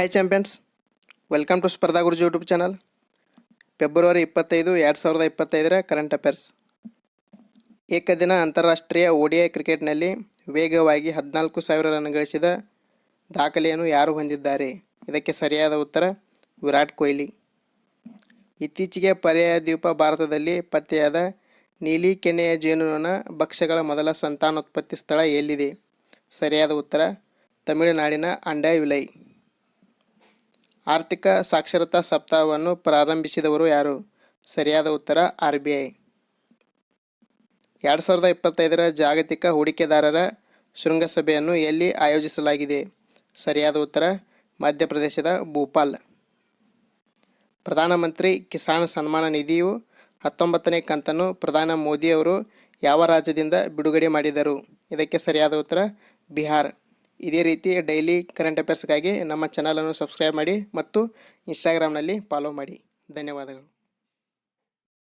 Hi champions, welcome to Spardha Guruji YouTube channel. February 25, 2025 current affairs. ಏಕದಿನ ಅಂತಾರಾಷ್ಟ್ರೀಯ ODI ಕ್ರಿಕೆಟ್ನಲ್ಲಿ ವೇಗವಾಗಿ 14,000 ರನ್ ಗಳಿಸಿದ ದಾಖಲೆಯನ್ನು ಯಾರು ಹೊಂದಿದ್ದಾರೆ? ಇದಕ್ಕೆ ಸರಿಯಾದ ಉತ್ತರ ವಿರಾಟ್ ಕೊಹ್ಲಿ. ಇತ್ತೀಚೆಗೆ ಪರ್ಯಾಯ ದ್ವೀಪ ಭಾರತದಲ್ಲಿ ಪತ್ತೆಯಾದ ನೀಲಿ ಕೆನೆಯ ಜೇನುನೊಣ ಭಕ್ಷ್ಯಗಳ ಮೊದಲ ಸಂತಾನೋತ್ಪತ್ತಿ ಸ್ಥಳ ಎಲ್ಲಿದೆ? ಸರಿಯಾದ ಉತ್ತರ ತಮಿಳುನಾಡಿನ ಅಂಡೈವಿಲೈ. ಆರ್ಥಿಕ ಸಾಕ್ಷರತಾ ಸಪ್ತಾಹವನ್ನು ಪ್ರಾರಂಭಿಸಿದವರು ಯಾರು? ಸರಿಯಾದ ಉತ್ತರ RBI. 2025 ಜಾಗತಿಕ ಹೂಡಿಕೆದಾರರ ಶೃಂಗಸಭೆಯನ್ನು ಎಲ್ಲಿ ಆಯೋಜಿಸಲಾಗಿದೆ? ಸರಿಯಾದ ಉತ್ತರ ಮಧ್ಯಪ್ರದೇಶದ ಭೋಪಾಲ್. ಪ್ರಧಾನಮಂತ್ರಿ ಕಿಸಾನ್ ಸನ್ಮಾನ ನಿಧಿಯು 19ನೇ ಕಂತನ್ನು ಪ್ರಧಾನಿ ಮೋದಿಯವರು ಯಾವ ರಾಜ್ಯದಿಂದ ಬಿಡುಗಡೆ ಮಾಡಿದರು? ಇದಕ್ಕೆ ಸರಿಯಾದ ಉತ್ತರ ಬಿಹಾರ್. ಇದೇ ರೀತಿ ಡೈಲಿ ಕರೆಂಟ್ ಅಫೇರ್ಸ್ಗಾಗಿ ನಮ್ಮ ಚಾನಲನ್ನು ಸಬ್ಸ್ಕ್ರೈಬ್ ಮಾಡಿ ಮತ್ತು ಇನ್ಸ್ಟಾಗ್ರಾಮ್ನಲ್ಲಿ ಫಾಲೋ ಮಾಡಿ. ಧನ್ಯವಾದಗಳು.